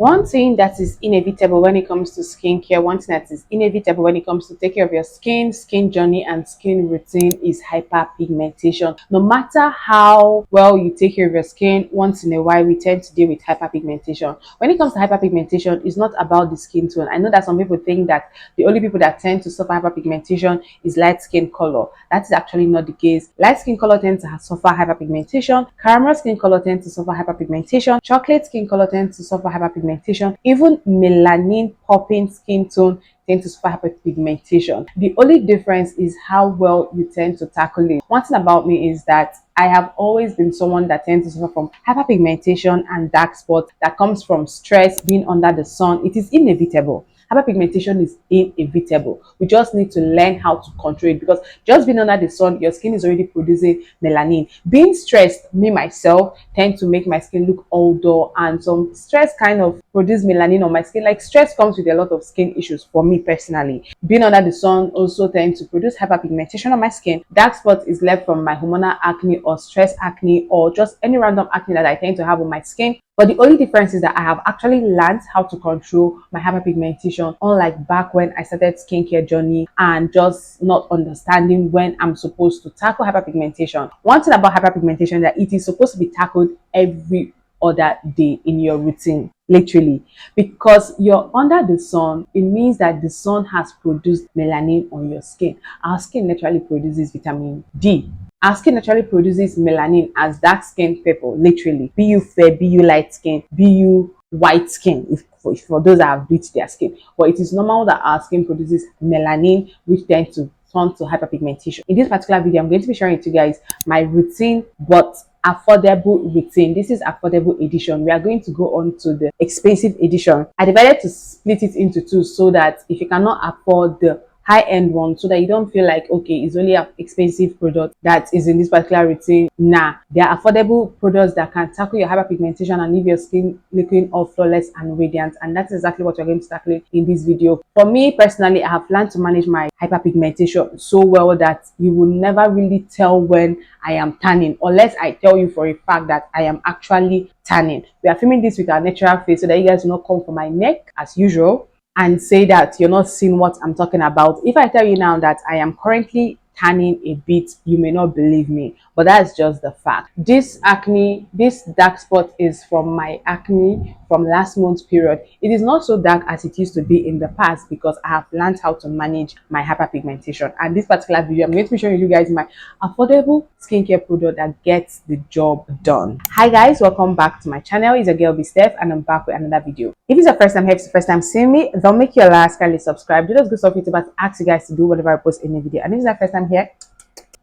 One thing that is inevitable when it comes to skincare, one thing that is inevitable when it comes to take care of your skin journey and skin routine is hyperpigmentation. No matter how well you take care of your skin, once in a while we tend to deal with hyperpigmentation. When it comes to hyperpigmentation, it's not about the skin tone. I know that some people think that the only people that tend to suffer hyperpigmentation is light skin color. That is actually not the case. Light skin color tends to suffer hyperpigmentation. Caramel skin color tends to suffer hyperpigmentation. Chocolate skin color tends to suffer hyperpigmentation. Even melanin popping skin tone tend to suffer hyperpigmentation. The only difference is how well you tend to tackle it. One thing about me is that I have always been someone that tends to suffer from hyperpigmentation and dark spots that comes from stress, being under the sun. It is inevitable. Hyperpigmentation is inevitable. We just need to learn how to control it, because just being under the sun, your skin is already producing melanin. Being stressed, me myself tend to make my skin look all dull, and some stress kind of produce melanin on my skin. Like, stress comes with a lot of skin issues for me personally. Being under the sun also tends to produce hyperpigmentation on my skin. Dark spot is left from my hormonal acne or stress acne or just any random acne that I tend to have on my skin. But the only difference is that I have actually learned how to control my hyperpigmentation, unlike back when I started skincare journey and just not understanding when I'm supposed to tackle hyperpigmentation. One thing about hyperpigmentation is that it is supposed to be tackled every other day in your routine, literally, because you're under the sun. It means that the sun has produced melanin on your skin. Our skin naturally produces vitamin D. Our skin naturally produces melanin as dark skin people, literally. Be you fair, be you light skin, be you white skin, if for those that have bleached their skin. But it is normal that our skin produces melanin, which tends to turn to hyperpigmentation. In this particular video, I'm going to be sharing with you guys my routine, but affordable routine. This is affordable edition. We are going to go on to the expensive edition. I divided to split it into two, so that if you cannot afford the high-end one, so that you don't feel like, okay, it's only an expensive product that is in this particular routine. Nah, they are affordable products that can tackle your hyperpigmentation and leave your skin looking all flawless and radiant, and that's exactly what we're going to tackle in this video. For me personally, I have learned to manage my hyperpigmentation so well that you will never really tell when I am tanning, unless I tell you for a fact that I am actually tanning. We are filming this with our natural face so that you guys will not come for my neck as usual and say that you're not seeing what I'm talking about. If I tell you now that I am currently tanning a bit, you may not believe me, but that's just the fact. This dark spot is from my acne from last month's period. It is not so dark as it used to be in the past, because I have learned how to manage my hyperpigmentation. And this particular video, I'm going to be showing you guys my affordable skincare product that gets the job done. Hi guys, welcome back to my channel. It's your girl B Steph, and I'm back with another video. If it's your first time here, it's the first time seeing me, don't make your last kindly subscribe. Do those good stuff to ask you guys to do whatever I post in the video. And if it's your first time here,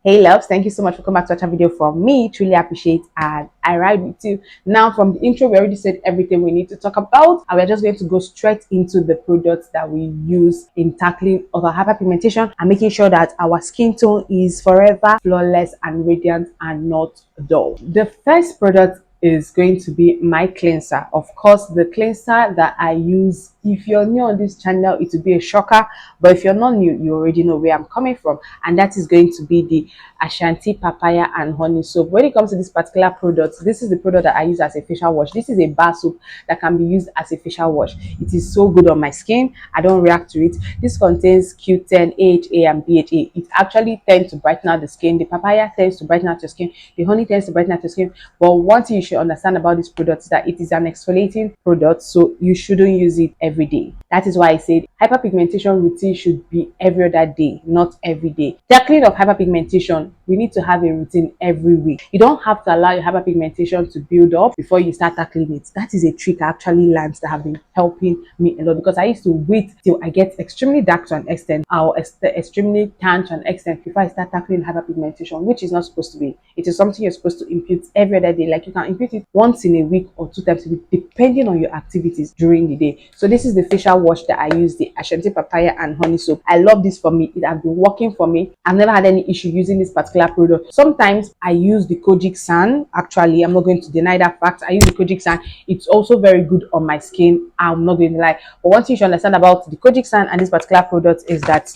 hey loves, thank you so much for coming back to watch a video from me. Truly appreciate, and I ride with you. Now, from the intro, we already said everything we need to talk about, and we're just going to go straight into the products that we use in tackling our hyperpigmentation and making sure that our skin tone is forever flawless and radiant and not dull. The first product is going to be my cleanser. Of course, the cleanser that I use, if you're new on this channel, it will be a shocker, but if you're not new, you already know where I'm coming from, and that is going to be the Ashanti papaya and honey soap. When it comes to this particular product, this is the product that I use as a facial wash. This is a bar soap that can be used as a facial wash. It is so good on my skin. I don't react to it. This contains Q10, AHA, and BHA. It actually tends to brighten out the skin. The papaya tends to brighten out your skin. The honey tends to brighten out your skin. But one thing you should understand about this product is that it is an exfoliating product, so you shouldn't use it every day. That is why I said hyperpigmentation routine should be every other day, not every day. Tackling of hyperpigmentation, we need to have a routine every week. You don't have to allow your hyperpigmentation to build up before you start tackling it. That is a trick I actually learned that have been helping me a lot, because I used to wait till I get extremely dark to an extent or extremely tan to an extent before I start tackling hyperpigmentation, which is not supposed to be. It is something you're supposed to impute every other day. Like, you can impute it once in a week or 2 times a week, depending on your activities during the day. So this is the facial wash that I use, the Ashanti papaya and honey soap. I love this for me. It has been working for me. I've never had any issue using this particular product. Sometimes I use the kojic sand. Actually, I'm not going to deny that fact. I use the kojic sand. It's also very good on my skin. I'm not going to lie. But one thing you should understand about the kojic sand and this particular product is that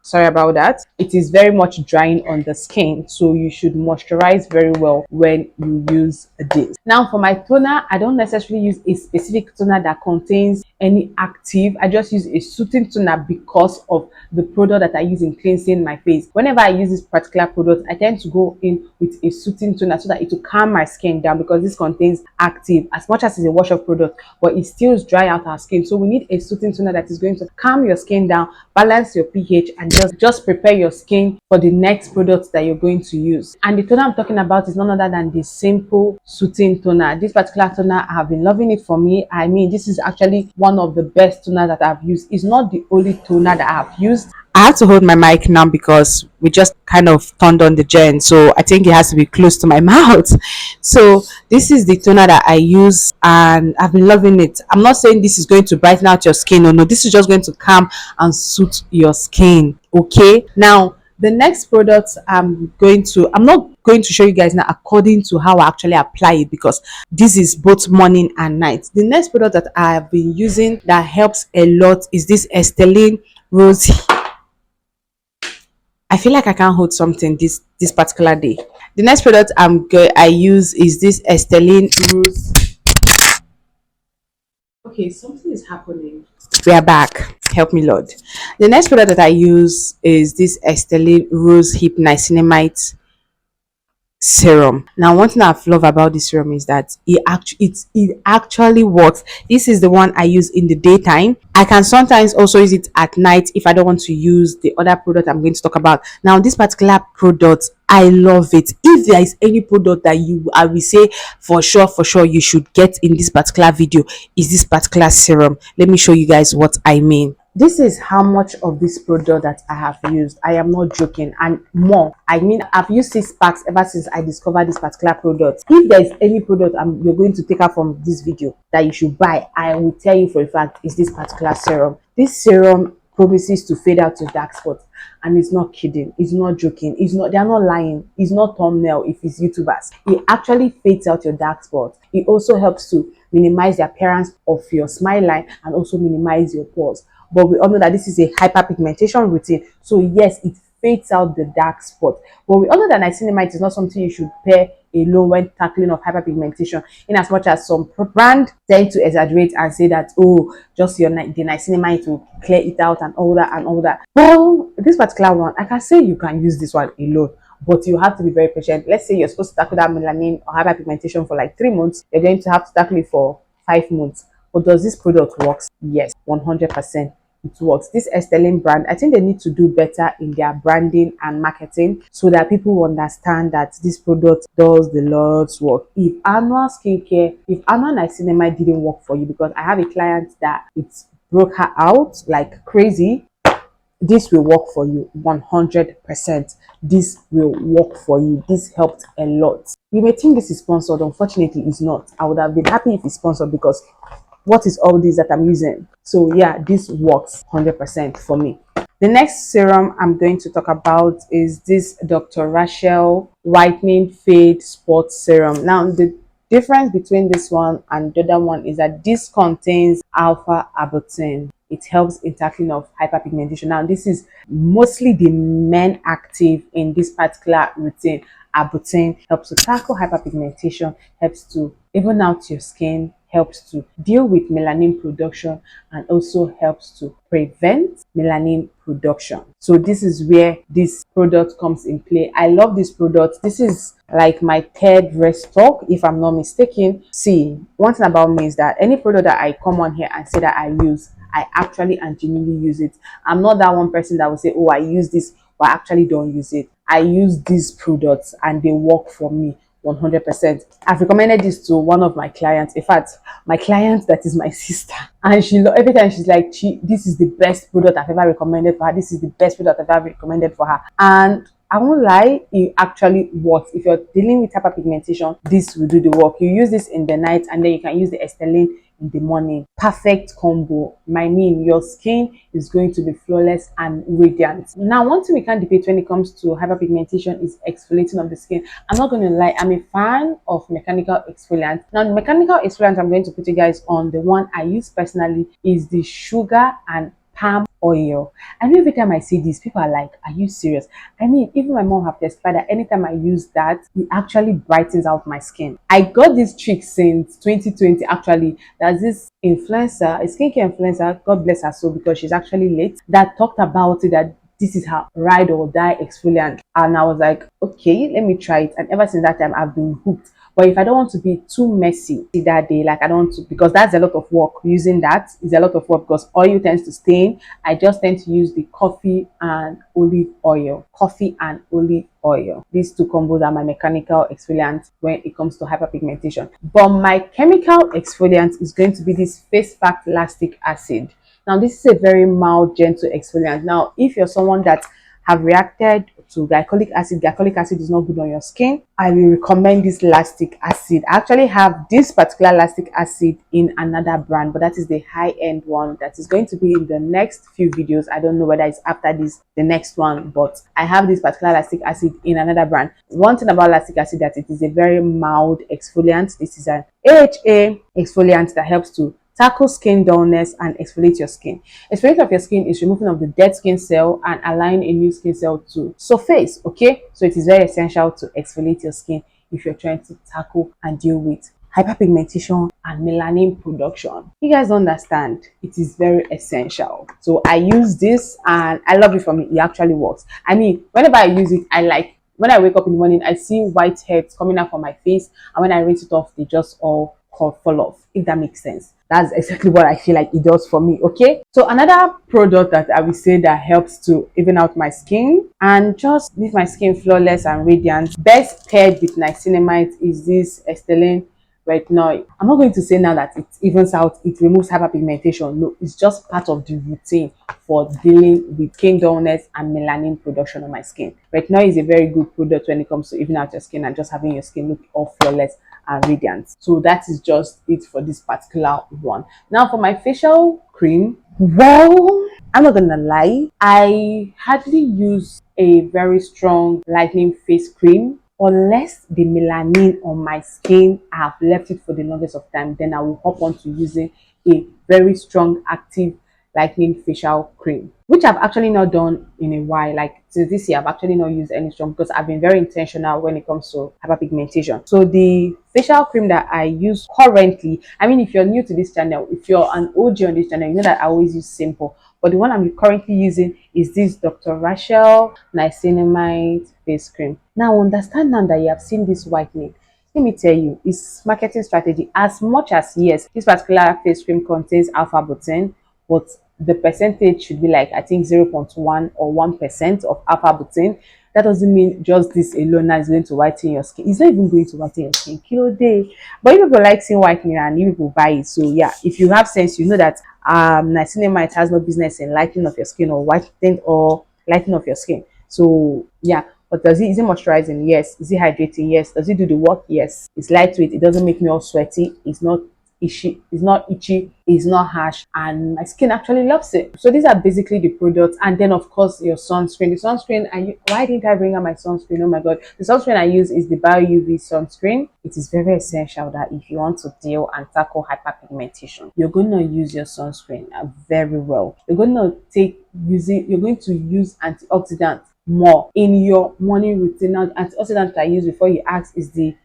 Sorry about that. It is very much drying on the skin, so you should moisturize very well when you use this. Now for my toner, I don't necessarily use a specific toner that contains any active. I just use a soothing toner because of the product that I use in cleansing my face. Whenever I use this particular product, I tend to go in with a soothing toner so that it will calm my skin down, because this contains active as much as it's a wash off product, but it still dry out our skin. So we need a soothing toner that is going to calm your skin down, balance your pH, and just prepare your skin for the next product that you're going to use. And the toner I'm talking about is none other than the Simple Soothing Toner. This particular toner, I have been loving it. For me, I mean, this is actually one of the best toners that I've used. It's not the only toner that I've used. I have to hold my mic now because we just kind of turned on the gen, so I think it has to be close to my mouth. So this is the toner that I use and I've been loving it. I'm not saying this is going to brighten out your skin, or no, this is just going to calm and soothe your skin. Okay, now the next product I'm not going to show you guys now according to how I actually apply it, because this is both morning and night. The next product that I have been using that helps a lot is this Esteline Rose. I feel like I can't hold something this particular day. The next product I use is this Esteline Rose. Okay, something is happening. We are back. Help me, Lord. The next product that I use is this Esteline Rose Hip Niacinamide serum. Now one thing I've loved about this serum is that it actually works. This is the one I use in the daytime. I can sometimes also use it at night if I don't want to use the other product I'm going to talk about. Now this particular product, I love it. If there is any product that I will say for sure you should get in this particular video, is this particular serum. Let me show you guys what I mean. This is how much of this product that I have used. I am not joking, and more. I mean, I've used 6 packs ever since I discovered this particular product. If there is any product you're going to take out from this video that you should buy, I will tell you for a fact is this particular serum. This serum promises to fade out your dark spots, and it's not kidding, it's not joking, they're not lying, it's not thumbnail if it's YouTubers. It actually fades out your dark spots. It also helps to minimize the appearance of your smile line and also minimize your pores. But we all know that this is a hyperpigmentation routine, so yes, it fades out the dark spot. But we all know that niacinamide is not something you should pair alone when tackling of hyperpigmentation, in as much as some brand tend to exaggerate and say that, oh, just the niacinamide will clear it out and all that and all that. Well, this particular one, I can say you can use this one alone, but you have to be very patient. Let's say you're supposed to tackle that melanin or hyperpigmentation for like 3 months, you're going to have to tackle it for 5 months. But does this product work? Yes, 100%. It works. This Esteline brand, I think they need to do better in their branding and marketing so that people understand that this product does the Lord's work. If annual niacinamide didn't work for you, because I have a client that it broke her out like crazy, this will work for you 100%. This will work for you. This helped a lot. You may think this is sponsored. Unfortunately, it's not. I would have been happy if it's sponsored, because what is all this that I'm using? So yeah, this works 100% for me. The next serum I'm going to talk about is this Dr. Rachel Whitening Fade Spot Serum. Now the difference between this one and the other one is that this contains alpha arbutin. It helps in tackling of hyperpigmentation. Now this is mostly the men active in this particular routine. Arbutin helps to tackle hyperpigmentation, helps to even out your skin, helps to deal with melanin production, and also helps to prevent melanin production. So this is where this product comes in play. I love this product. This is like my 3rd restock, if I'm not mistaken. See, one thing about me is that any product that I come on here and say that I use, I actually and genuinely use it. I'm not that one person that will say, oh, I use this, but I actually don't use it. I use these products and they work for me 100%. I've recommended this to one of my clients. In fact, my client that is my sister, and every time she's like, this is the best product I've ever recommended for her. This is the best product I've ever recommended for her. And I won't lie, it actually works. If you're dealing with hyperpigmentation, this will do the work. You use this in the night, and then you can use the Esteline in the morning. Perfect combo. I mean, your skin is going to be flawless and radiant. Now, one thing we can't debate when it comes to hyperpigmentation is exfoliating of the skin. I'm not going to lie, I'm a fan of mechanical exfoliant. Now, the mechanical exfoliant I'm going to put you guys on, the one I use personally, is the sugar and palm oil. I know every time I see this, people are like, are you serious? I mean, even my mom have testified that anytime I use that, it actually brightens out my skin. I got this trick since 2020 actually. There's this influencer, a skincare influencer, God bless her soul because she's actually late, that talked about it, that this is her ride or die exfoliant. And I was like, okay, let me try it. And ever since that time, I've been hooked. But if I don't want to be too messy that day, like I don't want to, because that's a lot of work. Using that is a lot of work because oil tends to stain. I just tend to use the coffee and olive oil. Coffee and olive oil. These two combos are my mechanical exfoliants when it comes to hyperpigmentation. But my chemical exfoliant is going to be this face pack lactic acid. Now, this is a very mild, gentle exfoliant. Now, if you're someone that have reacted to glycolic acid is not good on your skin, I will recommend this lactic acid. I actually have this particular lactic acid in another brand, but that is the high-end one that is going to be in the next few videos. I don't know whether it's after this, the next one, but I have this particular lactic acid in another brand. One thing about lactic acid that it is a very mild exfoliant. This is an AHA exfoliant that helps to tackle skin dullness and exfoliate your skin. Exfoliate of your skin is removing of the dead skin cell and allowing a new skin cell to surface. Okay, so it is very essential to exfoliate your skin if you're trying to tackle and deal with hyperpigmentation and melanin production. You guys understand, it is very essential. So I use this and I love it for me. It actually works. I mean, whenever I use it, I like, when I wake up in the morning, I see white heads coming out from my face, and when I rinse it off, they just all fall off, if that makes sense. That's exactly what I feel like it does for me. Okay, so another product that I would say that helps to even out my skin and just leave my skin flawless and radiant, best paired with niacinamide, is this Stellene retinol. I'm not going to say now that it evens out, it removes hyperpigmentation. No, it's just part of the routine for dealing with skin dullness and melanin production on my skin. Retinol is a very good product when it comes to even out your skin and just having your skin look all flawless and radiant. So that is just it for this particular one. Now for my facial cream, well, I'm not gonna lie, I hardly use a very strong lightening face cream unless the melanin on my skin, I have left it for the longest of time. Then I will hop on to using a very strong active lightening facial cream, which I've actually not done in a while. Like since this year, I've actually not used any strong because I've been very intentional when it comes to hyperpigmentation. So the facial cream that I use currently, I mean, if you're new to this channel, if you're an OG on this channel, you know that I always use simple. But the one I'm currently using is this Dr. Rachel Niacinamide face cream. Now understand now that you have seen this whitening. Let me tell you, it's marketing strategy. As much as yes, this particular face cream contains alpha butane, but the percentage should be like, I think 0.1 or 1% of alpha butane. That doesn't mean just this alone is going to whiten your skin. It's not even going to whiten your skin. Kilo day. But you people like seeing whitening and you people buy it. So yeah, if you have sense, you know that niacinamide has no business in lightening of your skin or whitening or lightening of your skin. So yeah, but is it moisturizing? Yes. Is it hydrating? Yes. Does it do the work? Yes. It's lightweight. It doesn't make me all sweaty. It's not itchy, it's not harsh, and my skin actually loves it. So these are basically the products. And then of course your sunscreen. The sunscreen, why didn't I bring out my sunscreen? Oh my god, the sunscreen I use is the Bio UV sunscreen. It is very essential that if you want to deal and tackle hyperpigmentation, you're going to use your sunscreen very well. You're going to use antioxidants more in your morning routine. Now, antioxidant I use before you ask is the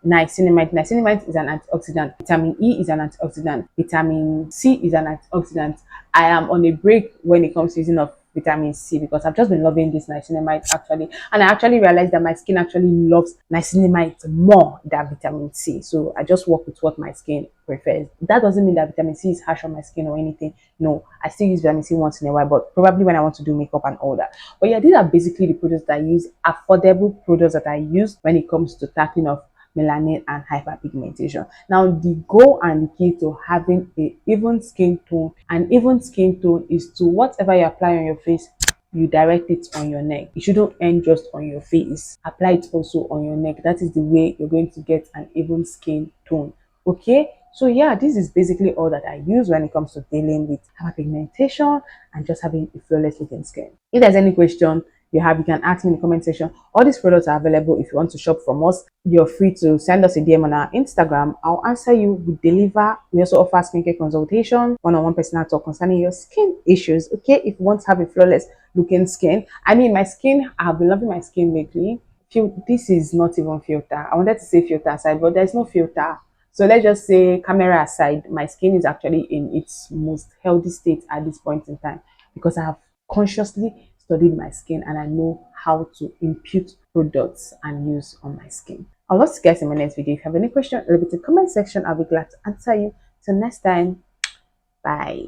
niacinamide. Niacinamide is an antioxidant. Vitamin E is an antioxidant. Vitamin C is an antioxidant. I am on a break when it comes to using of vitamin C because I've just been loving this niacinamide actually, and I actually realized that my skin actually loves niacinamide more than vitamin C. So I just work with what my skin prefers. That doesn't mean that vitamin C is harsh on my skin or anything. No, I still use vitamin C once in a while, but probably when I want to do makeup and all that. But yeah, these are basically the products that I use, affordable products that I use when it comes to tackling of melanin and hyperpigmentation. Now the goal and the key to having a even skin tone, an even skin tone, is to whatever you apply on your face, you direct it on your neck. It shouldn't end just on your face. Apply it also on your neck. That is the way you're going to get an even skin tone. Okay, so yeah, this is basically all that I use when it comes to dealing with hyperpigmentation and just having a flawless looking skin. If there's any question, you have, you can ask me in the comment section. All these products are available. If you want to shop from us, you're free to send us a DM on our Instagram. I'll answer you. We deliver. We also offer skincare consultation, one-on-one personal talk concerning your skin issues. Okay, if you want to have a flawless looking skin. I mean, my skin, I've been loving my skin lately. This is not even filter. I wanted to say filter aside, but there's no filter. So let's just say camera aside, my skin is actually in its most healthy state at this point in time because I have consciously studied my skin and I know how to impute products and use on my skin. I'll love to guys in my next video. If you have any question, leave it in the comment section. I'll be glad to answer you. Till next time, bye.